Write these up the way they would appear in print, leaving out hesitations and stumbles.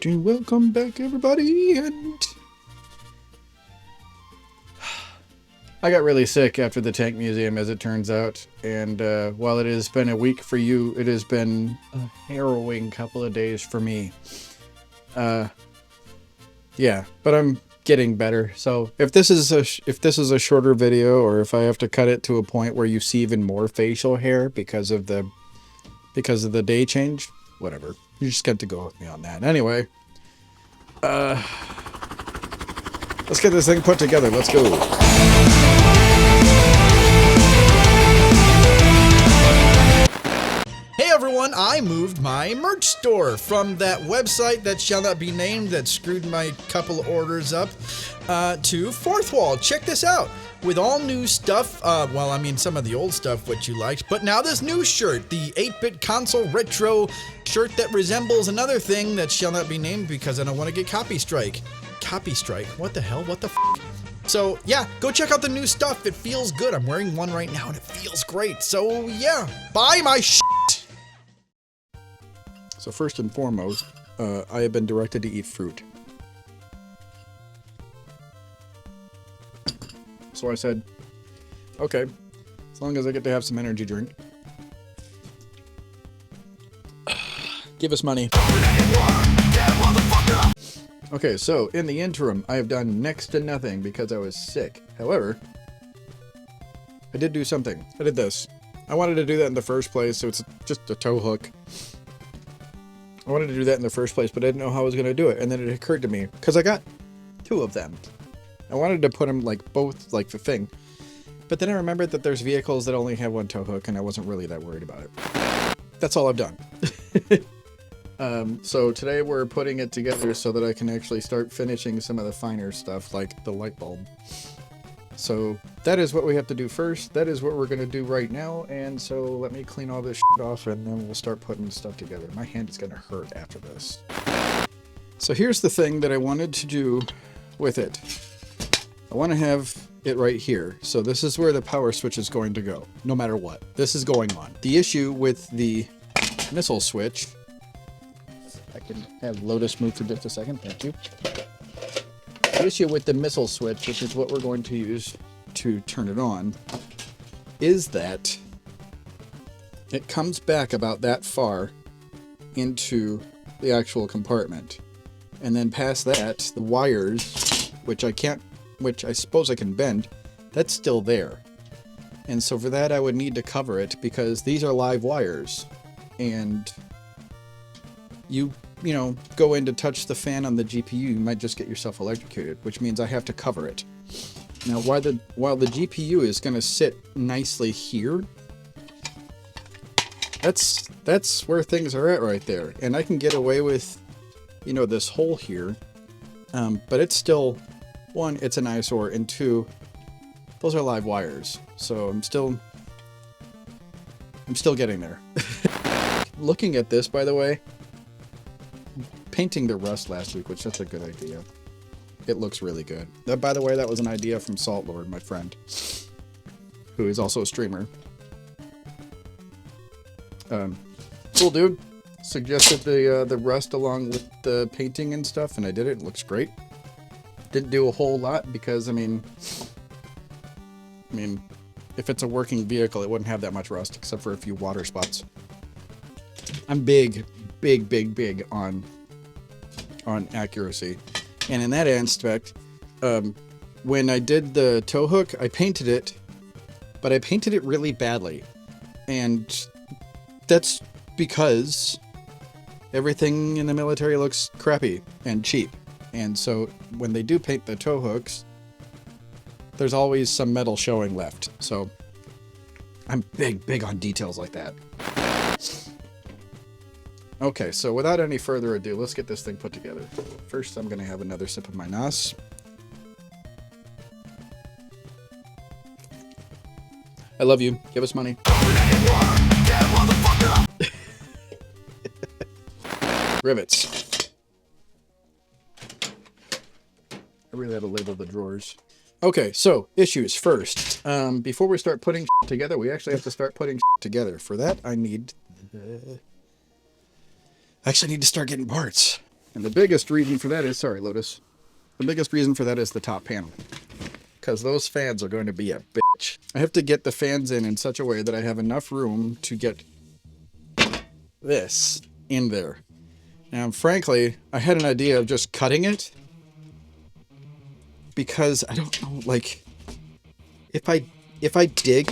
Welcome back, everybody, and I got really sick after the Tank Museum, as it turns out, and while it has been a week for you, it has been a harrowing couple of days for me. Yeah, but I'm getting better. So if this is a shorter video, or if I have to cut it to a point where you see even more facial hair because of the day change, whatever. You just got to go with me on that. Anyway, let's get this thing put together. Let's go. Hey everyone, I moved my merch store from that website that shall not be named that screwed my couple orders up to Fourth Wall. Check this out. With all new stuff, well, I mean some of the old stuff which you liked, but now this new shirt, the 8-bit console retro shirt that resembles another thing that shall not be named because I don't want to get copy strike. Copy strike? What the hell? What the f***? So yeah, go check out the new stuff. It feels good. I'm wearing one right now and it feels great. So yeah, buy my shit. So first and foremost, I have been directed to eat fruit. So I said, okay, as long as I get to have some energy drink. Give us money. Okay, so in the interim, I have done next to nothing because I was sick. However, I did do something. I did this. I wanted to do that in the first place, so it's just a tow hook. I wanted to do that in the first place, but I didn't know how I was going to do it. And then it occurred to me, because I got 2 of them. I wanted to put them like both, like the thing. But then I remembered that there's vehicles that only have one tow hook, and I wasn't really that worried about it. That's all I've done. So today we're putting it together so that I can actually start finishing some of the finer stuff, like the light bulb. So that is what we have to do first. That is what we're going to do right now. And so let me clean all this shit off, and then we'll start putting stuff together. My hand is going to hurt after this. So here's the thing that I wanted to do with it. I want to have it right here. So this is where the power switch is going to go, no matter what. This is going on. The issue with the missile switch, I can have Lotus move for just a second, thank you. The issue with the missile switch, which is what we're going to use to turn it on, is that it comes back about that far into the actual compartment. And then past that, the wires, which I suppose I can bend, that's still there. And so for that I would need to cover it because these are live wires. And you know, go in to touch the fan on the GPU, you might just get yourself electrocuted, which means I have to cover it. Now while the GPU is going to sit nicely here, that's where things are at right there. And I can get away with, you know, this hole here, but it's still, 1, it's an eyesore, and 2, those are live wires. So I'm still getting there. Looking at this, by the way, painting the rust last week was such a good idea. It looks really good. That, by the way, that was an idea from Salt Lord, my friend, who is also a streamer. Cool dude. Suggested the rust along with the painting and stuff, and I did it. It looks great. Didn't do a whole lot because, I mean, if it's a working vehicle, it wouldn't have that much rust except for a few water spots. I'm big on accuracy, and in that aspect, when I did the tow hook, I painted it, but I painted it really badly, and that's because everything in the military looks crappy and cheap. And so when they do paint the tow hooks, there's always some metal showing left. So I'm big on details like that. Okay, so without any further ado, let's get this thing put together. First, I'm going to have another sip of my NOS. I love you. Give us money. Rivets. really ought to label the drawers. Okay, so issues first. Before we start putting together, we actually have to start putting together. For that, I actually need to start getting parts. And the biggest reason for that is, sorry, Lotus. The biggest reason for that is the top panel. Because those fans are going to be a bitch. I have to get the fans in such a way that I have enough room to get this in there. Now, frankly, I had an idea of just cutting it. Because I don't know, like, if I dig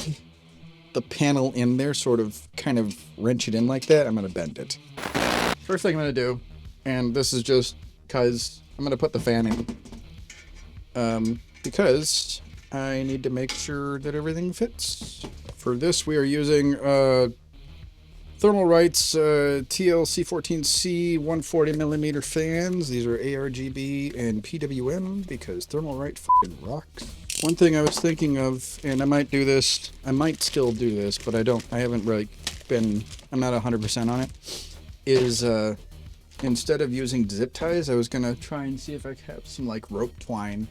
the panel in there, sort of, kind of wrench it in like that, I'm going to bend it. First thing I'm going to do, and this is just because I'm going to put the fan in, because I need to make sure that everything fits. For this, we are using Thermal Rights TLC14C 140mm fans. These are ARGB and PWM because Thermal Right fucking rocks. One thing I was thinking of, and I might do this, I might still do this, but I haven't really I'm not 100% on it, is instead of using zip ties, I was going to try and see if I have some like rope twine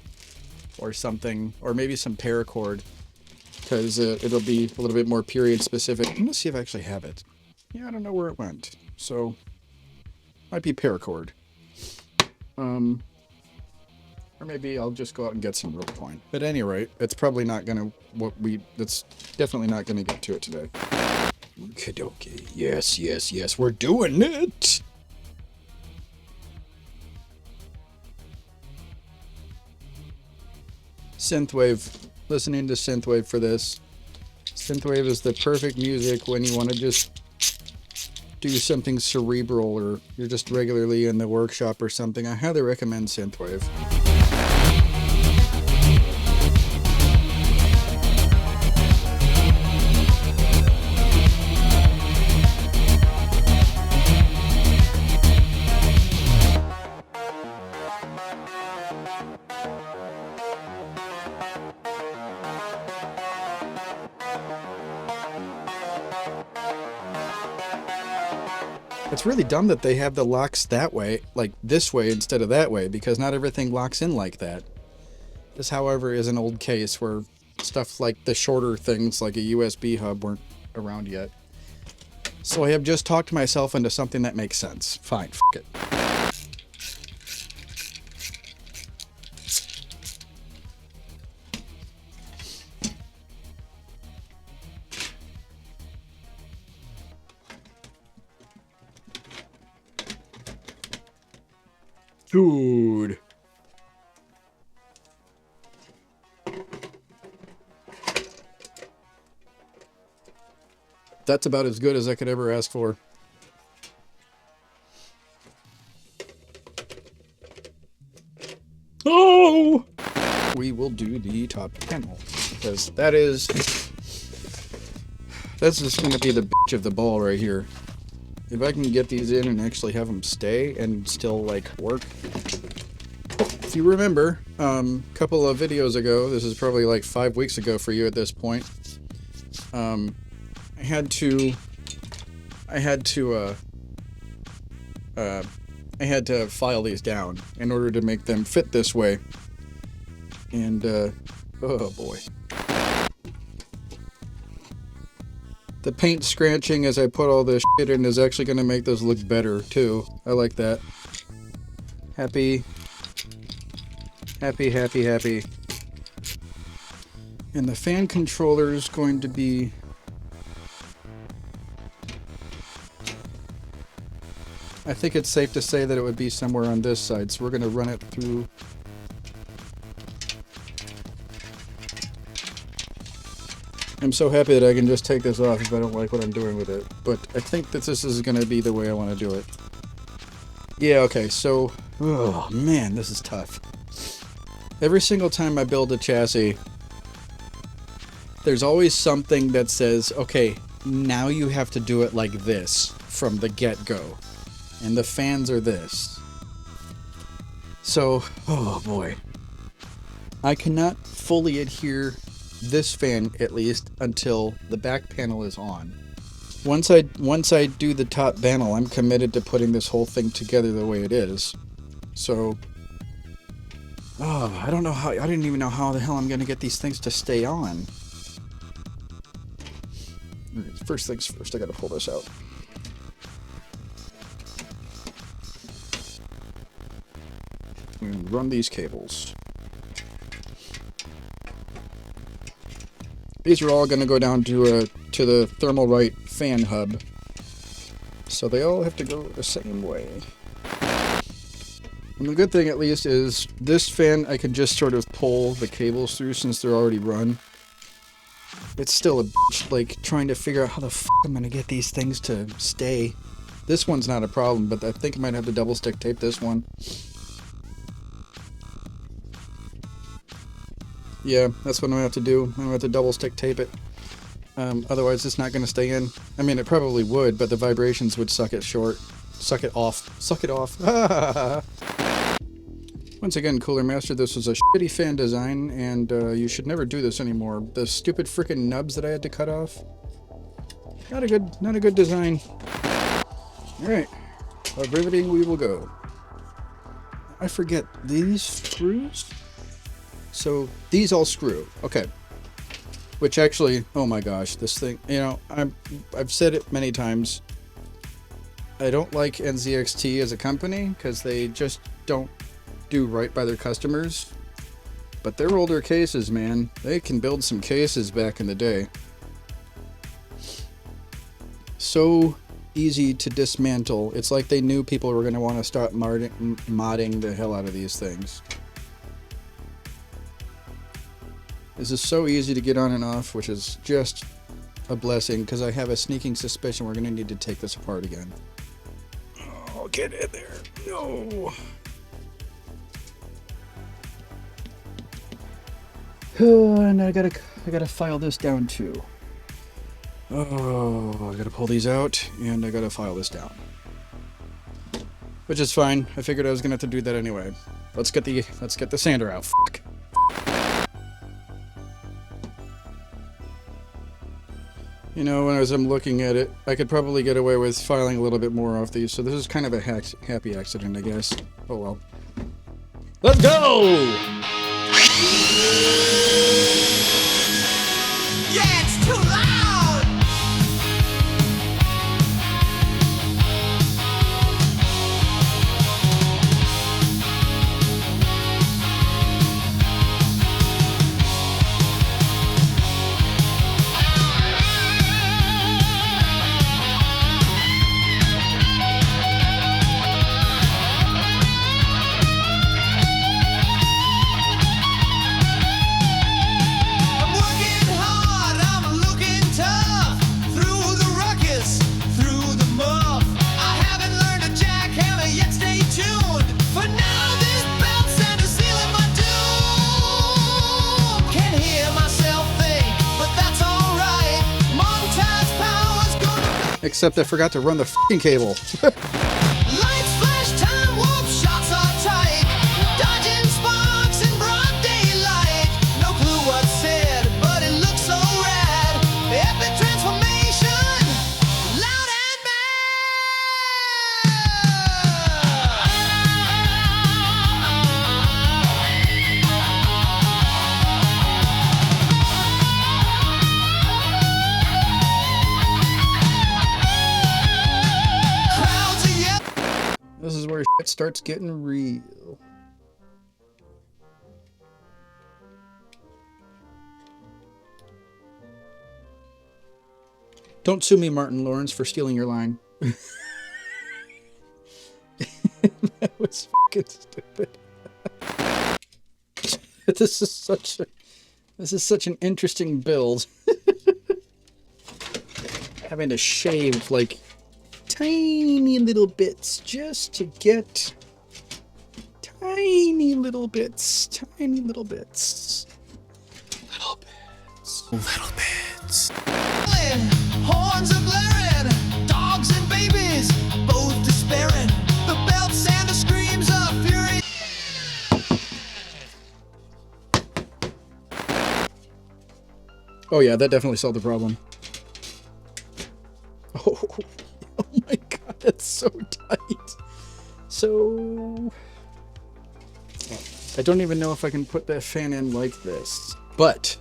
or something, or maybe some paracord, because it'll be a little bit more period specific. I'm going to see if I actually have it. Yeah, I don't know where it went, so might be paracord. Or maybe I'll just go out and get some rope twine. But at any rate, it's probably not gonna that's definitely not gonna get to it today. Okay, yes, we're doing it. Synthwave, listening to synthwave for this. Synthwave is the perfect music when you want to just do something cerebral, or you're just regularly in the workshop or something. I highly recommend synthwave. It's really dumb that they have the locks that way, like this way instead of that way, because not everything locks in like that. This, however, is an old case where stuff like the shorter things like a USB hub weren't around yet. So I have just talked myself into something that makes sense. Fine, f*** it. Dude. That's about as good as I could ever ask for. Oh! We will do the top panel, because that's just going to be the bitch of the ball right here. If I can get these in and actually have them stay and still, like, work. If you remember, a couple of videos ago, this is probably like 5 weeks ago for you at this point, I had to file these down in order to make them fit this way. And, oh boy. The paint scratching as I put all this shit in is actually going to make this look better, too. I like that. Happy. Happy, happy, happy. And the fan controller is going to be... I think it's safe to say that it would be somewhere on this side, so we're going to run it through... I'm so happy that I can just take this off if I don't like what I'm doing with it. But I think that this is going to be the way I want to do it. Yeah, okay, so... Oh, man, this is tough. Every single time I build a chassis, there's always something that says, okay, now you have to do it like this from the get-go. And the fans are this. So, oh boy. I cannot fully adhere this fan, at least, until the back panel is on. Once I do the top panel, I'm committed to putting this whole thing together the way it is. So, Oh, I don't know how. I didn't even know how the hell I'm gonna get these things to stay on. First things first, I gotta pull this out. And run these cables. These are all gonna go down to the thermal right fan hub. So they all have to go the same way. And the good thing, at least, is this fan I can just sort of pull the cables through since they're already run. It's still a bitch, like, trying to figure out how the f I'm gonna get these things to stay. This one's not a problem, but I think I might have to double stick tape this one. Yeah, that's what I'm gonna have to do. I'm gonna have to double stick tape it. Otherwise, it's not gonna stay in. I mean, it probably would, but the vibrations would suck it short. Suck it off. Suck it off. Once again, Cooler Master, this was a shitty fan design, and you should never do this anymore. The stupid frickin' nubs that I had to cut off. Not a good design. Alright. Riveting we will go. I forget, these screws? So, these all screw. Okay. Which actually, oh my gosh, this thing, you know, I've said it many times. I don't like NZXT as a company, because they just don't do right by their customers. But their older cases, man, they can build some cases back in the day. So easy to dismantle. It's like they knew people were going to want to start modding the hell out of these things. This is so easy to get on and off, which is just a blessing, because I have a sneaking suspicion we're going to need to take this apart again. Oh, get in there. No. And I gotta file this down too. Oh, I gotta pull these out, and I gotta file this down. Which is fine. I figured I was gonna have to do that anyway. Let's get the sander out. Fuck. You know, as I'm looking at it, I could probably get away with filing a little bit more off these, so this is kind of a happy accident, I guess. Oh well. Let's go! Yeah, it's too loud! Except I forgot to run the f***ing cable. Lights flash, time warp, shots are tight. Dodging sparks in broad daylight. No clue what's said, but it looks so rad. Epic transformation, loud and This is where shit starts getting real. Don't sue me, Martin Lawrence, for stealing your line. That was fucking stupid. This is such an interesting build. Having to shave like tiny little bits just to get tiny little bits. horns are blaring, dogs and babies both despairing. The belts and the screams of fury. Oh yeah, that definitely solved the problem. Oh my god, that's so tight. So I don't even know if I can put that fan in like this, but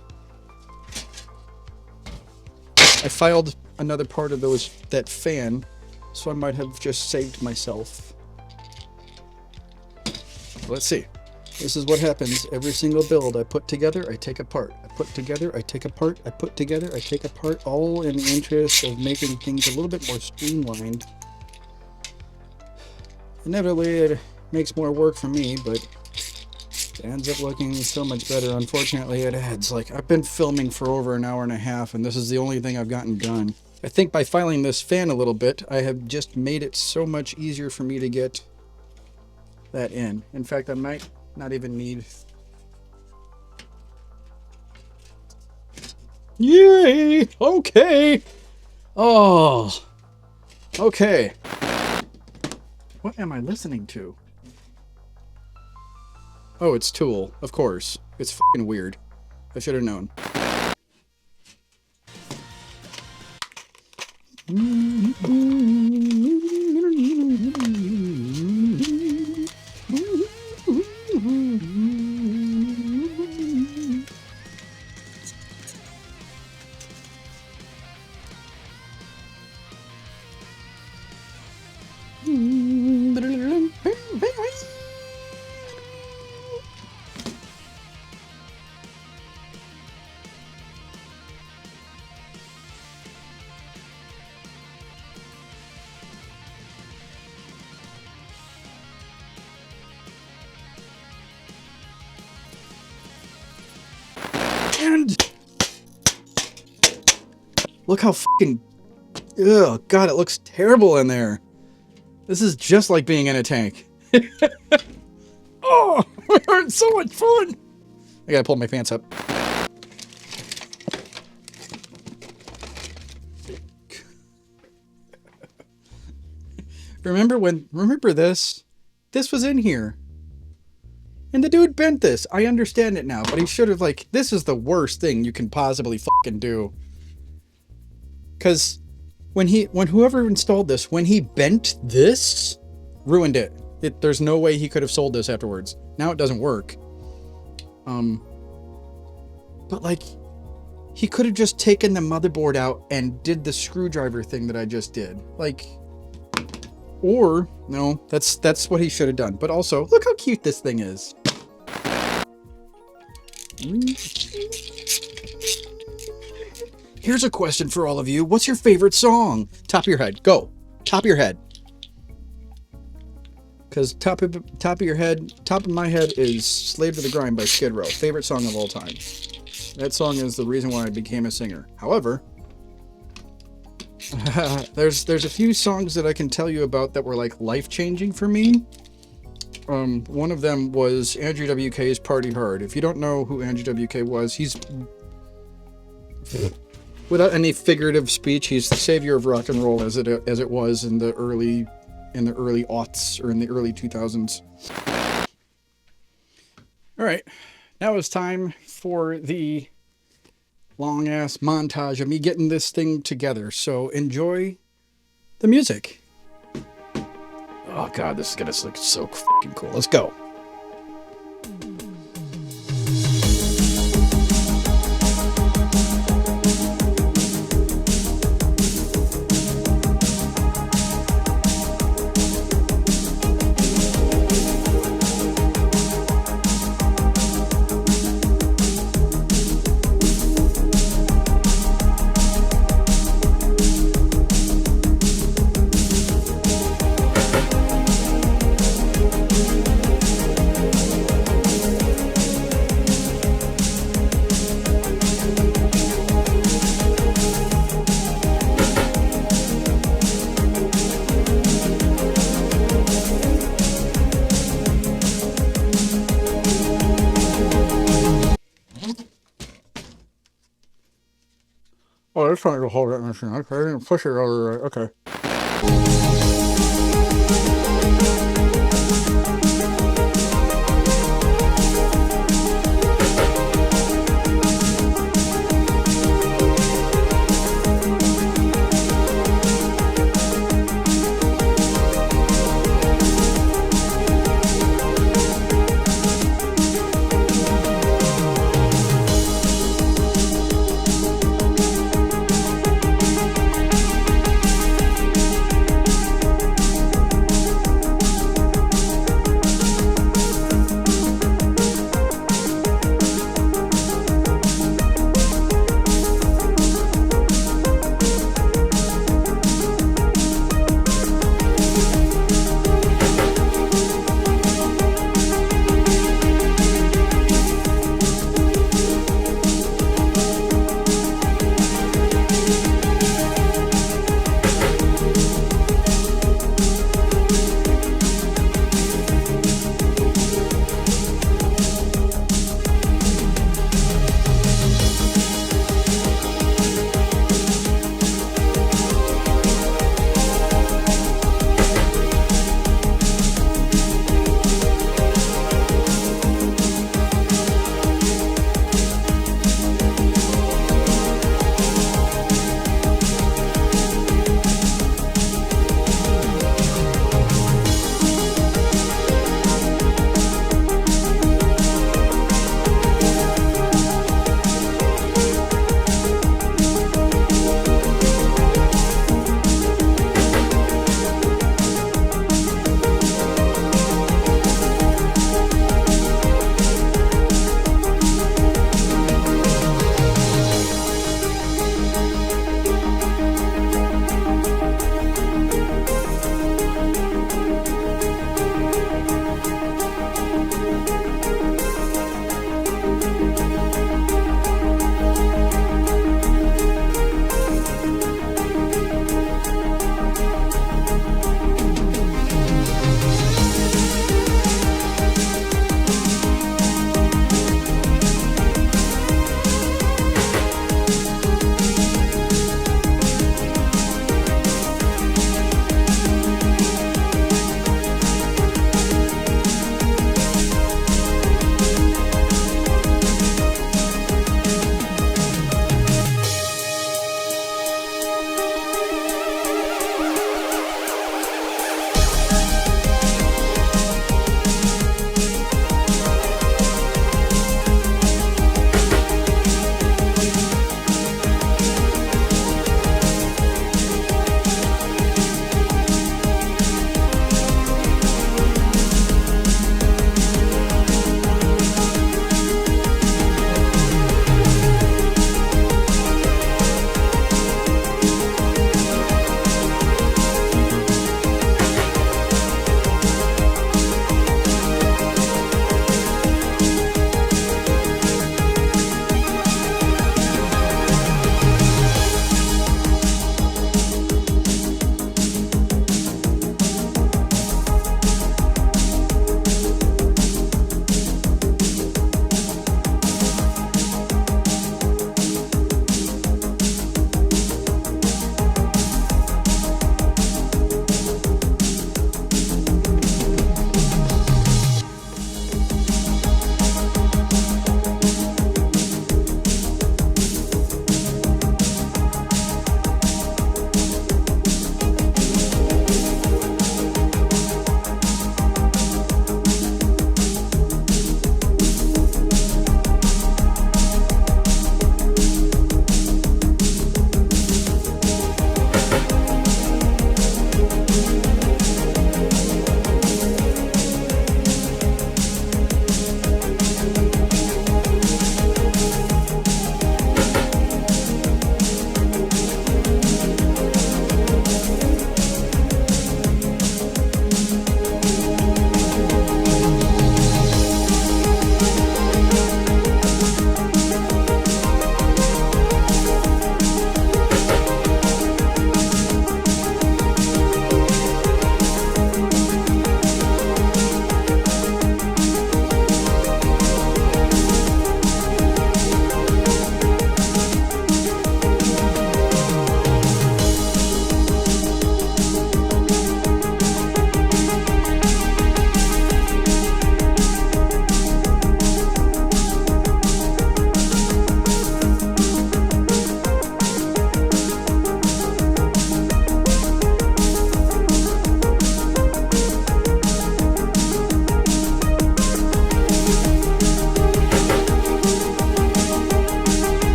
I filed another part of that fan, so I might have just saved myself. Let's see. This is what happens every single build I put together, I take apart. I put together, I take apart. I put together, I take apart, all in the interest of making things a little bit more streamlined. Inevitably, it makes more work for me, but it ends up looking so much better. Unfortunately, it adds. Like, I've been filming for over an hour and a half, and this is the only thing I've gotten done. I think by filing this fan a little bit, I have just made it so much easier for me to get that in. In fact, I might not even need... Yay! Okay! Oh! Okay. What am I listening to? Oh, it's Tool, of course. It's fucking weird. I should have known. And look how fucking... Ugh, God, it looks terrible in there. This is just like being in a tank. Oh, we're having so much fun. I gotta pull my pants up. Remember this? This was in here. And the dude bent this. I understand it now, but he should have, like, this is the worst thing you can possibly fucking do. Because when whoever installed this, when he bent this, ruined it. There's no way he could have sold this afterwards. Now it doesn't work. But like, he could have just taken the motherboard out and did the screwdriver thing that I just did. Like, or no, that's what he should have done. But also, look how cute this thing is. Here's a question for all of you. What's your favorite song? Top of your head. Go. Top of your head. Because top of my head is Slave to the Grind by Skid Row. Favorite song of all time. That song is the reason why I became a singer. However, there's a few songs that I can tell you about that were like life-changing for me. One of them was Andrew WK's Party Hard. If you don't know who Andrew WK was, he's... Without any figurative speech, he's the savior of rock and roll as it was in the early aughts, or in the early 2000s. All right, now it's time for the long ass montage of me getting this thing together. So enjoy the music. Oh God, this is gonna look so fucking cool. Let's go. Oh, that's trying to hold that machine. Okay, I didn't push it over. Okay.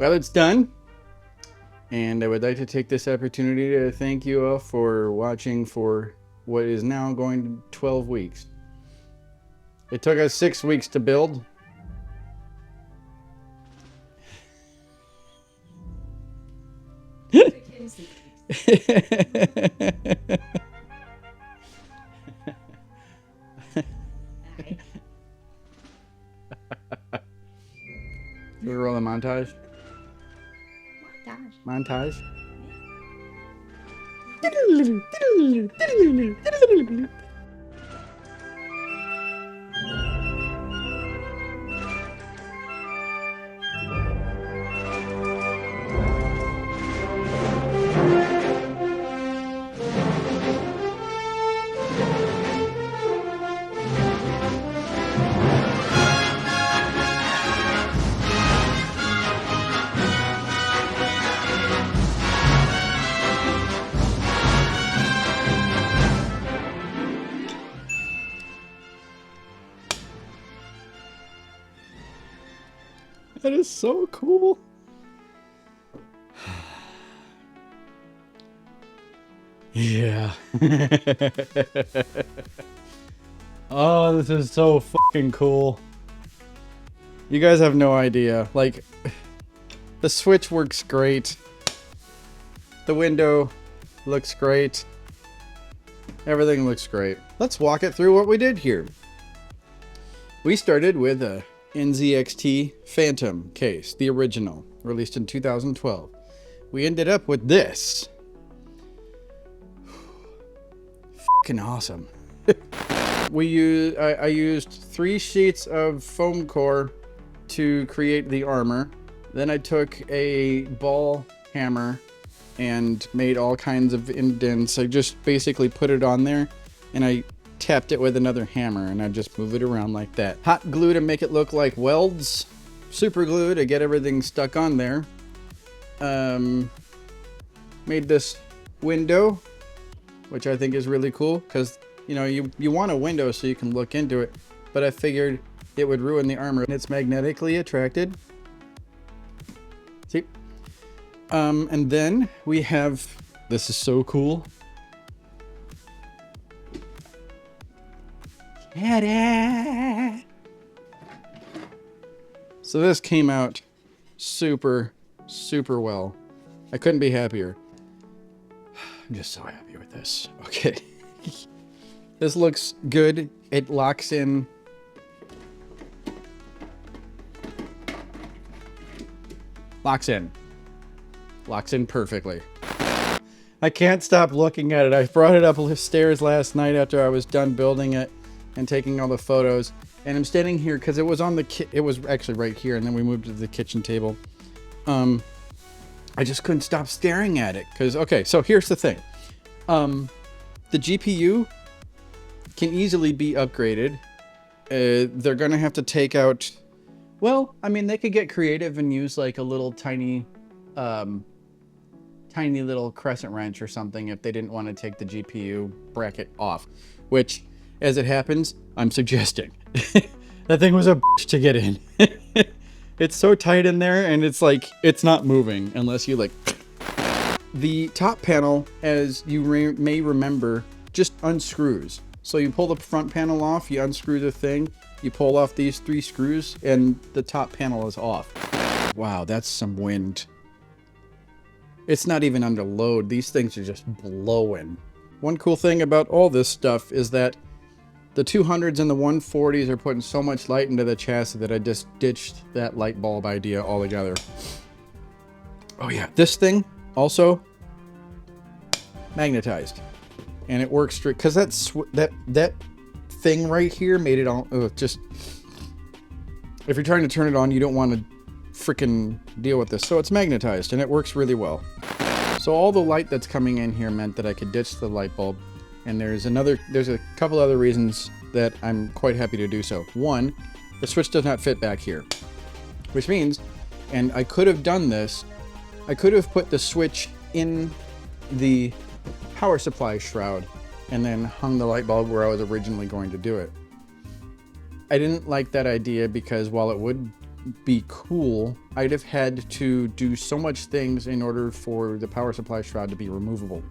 Well, it's done. And I would like to take this opportunity to thank you all for watching for what is now going to 12 weeks. It took us 6 weeks to build. You wanna roll a montage? Montage? That is so cool. Yeah. Oh, this is so fucking cool. You guys have no idea. Like, the switch works great. The window looks great. Everything looks great. Let's walk it through what we did here. We started with a NZXT Phantom case, the original, released in 2012. We ended up with this. Fucking awesome. I used 3 sheets of foam core to create the armor. Then I took a ball hammer and made all kinds of indents. I just basically put it on there and I tapped it with another hammer and I just move it around like that. Hot glue to make it look like welds. Super glue to get everything stuck on there. Made this window, which I think is really cool because, you know, you want a window so you can look into it, but I figured it would ruin the armor. It's magnetically attracted. See? And then we have, this is so cool. Ta-da! So this came out super, super well. I couldn't be happier. I'm just so happy with this. Okay. This looks good. It locks in. Locks in. Locks in perfectly. I can't stop looking at it. I brought it up the stairs last night after I was done building it and taking all the photos, and I'm standing here because it was on the it was actually right here, and then we moved to the kitchen table. I just couldn't stop staring at it because, okay, so here's the thing. The GPU can easily be upgraded. They're gonna have to take out, well, I mean, they could get creative and use like a little tiny little crescent wrench or something if they didn't want to take the GPU bracket off, which, as it happens, I'm suggesting. That thing was a bitch to get in. It's so tight in there, and it's like, it's not moving unless you like. The top panel, as you may remember, just unscrews. So you pull the front panel off, you unscrew the thing, you pull off these 3 screws, and the top panel is off. Wow, that's some wind. It's not even under load. These things are just blowing. One cool thing about all this stuff is that the 200s and the 140s are putting so much light into the chassis that I just ditched that light bulb idea altogether. Oh yeah, this thing also magnetized, and it works straight because that thing right here made it all just. If you're trying to turn it on, you don't want to freaking deal with this, so it's magnetized and it works really well. So all the light that's coming in here meant that I could ditch the light bulb. And there's a couple other reasons that I'm quite happy to do so. One, the switch does not fit back here, which means, and I could have done this, I could have put the switch in the power supply shroud and then hung the light bulb where I was originally going to do it. I didn't like that idea because while it would be cool, I'd have had to do so much things in order for the power supply shroud to be removable.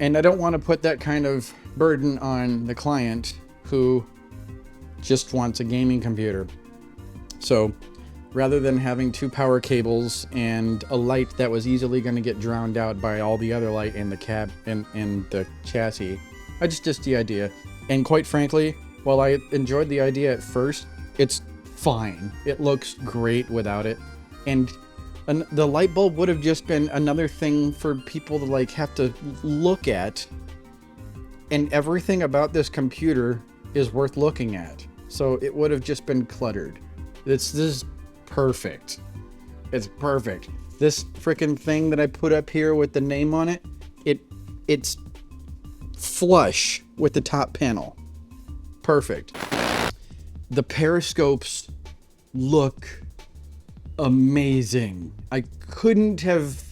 And I don't want to put that kind of burden on the client who just wants a gaming computer. So rather than having 2 power cables and a light that was easily going to get drowned out by all the other light in the cab and in the chassis, I just dissed the idea. And quite frankly, while I enjoyed the idea at first, it's fine. It looks great without it. And the light bulb would have just been another thing for people to like have to look at. And everything about this computer is worth looking at. So it would have just been cluttered. This is perfect. It's perfect. This freaking thing that I put up here with the name on it, it's flush with the top panel. Perfect. The periscopes look amazing. I couldn't have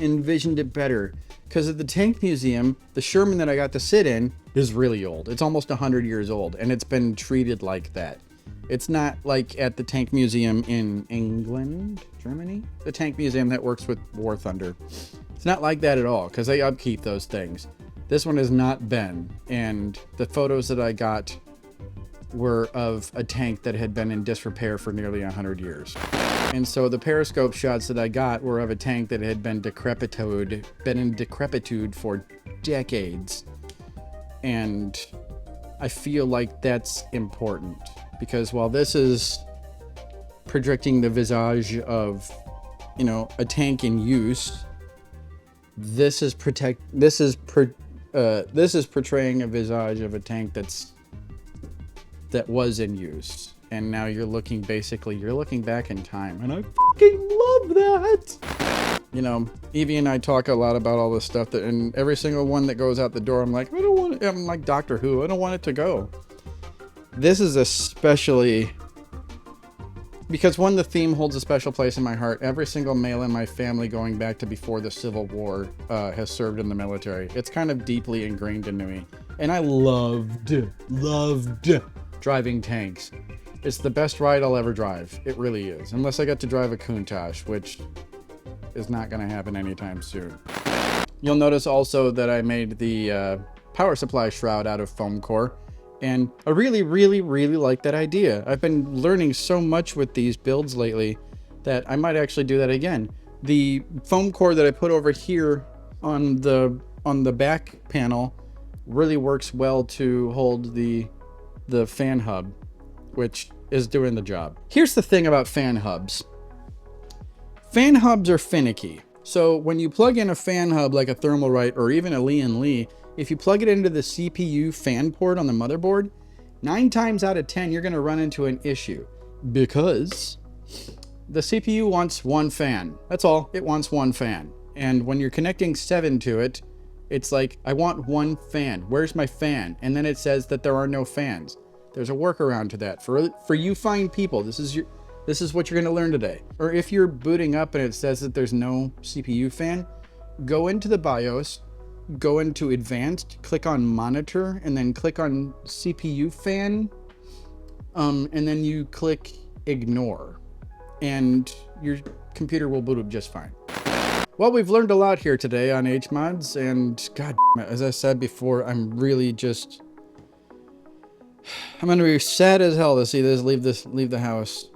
envisioned it better. Because at the Tank Museum, the Sherman that I got to sit in is really old. It's almost 100 years old, and it's been treated like that. It's not like at the Tank Museum in England, Germany? The Tank Museum that works with War Thunder. It's not like that at all, because they upkeep those things. This one has not been, and the photos that I got were of a tank that had been in disrepair for nearly 100 years. And so the periscope shots that I got were of a tank that had been in decrepitude for decades. And I feel like that's important, because while this is projecting the visage of, you know, a tank in use, this is portraying a visage of a tank that was in use. And now you're looking back in time. And I fucking love that. You know, Evie and I talk a lot about all this stuff and every single one that goes out the door, I'm like, I'm like Doctor Who. I don't want it to go. This is especially because one, the theme holds a special place in my heart. Every single male in my family going back to before the Civil War has served in the military. It's kind of deeply ingrained into me. And I loved driving tanks. It's the best ride I'll ever drive. It really is. Unless I get to drive a Countach, which is not going to happen anytime soon. You'll notice also that I made the power supply shroud out of foam core. And I really, really, really like that idea. I've been learning so much with these builds lately that I might actually do that again. The foam core that I put over here on the back panel really works well to hold the fan hub, which is doing the job. Here's the thing about fan hubs. Fan hubs are finicky. So when you plug in a fan hub like a Thermalright or even a Lee & if you plug it into the CPU fan port on the motherboard, 9 times out of 10, you're gonna run into an issue because the CPU wants one fan. That's all, it wants one fan. And when you're connecting 7 to it, it's like, I want one fan. Where's my fan? And then it says that there are no fans. There's a workaround to that. For you fine people, this is what you're gonna learn today. Or if you're booting up and it says that there's no CPU fan, go into the BIOS, go into advanced, click on monitor, and then click on CPU fan, and then you click ignore, and your computer will boot up just fine. Well, we've learned a lot here today on HMods, and god damn it, as I said before, I'm really just, I'm gonna be sad as hell to see this leave the house.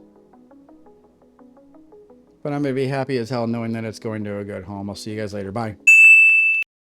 But I'm gonna be happy as hell knowing that it's going to a good home. I'll see you guys later. Bye.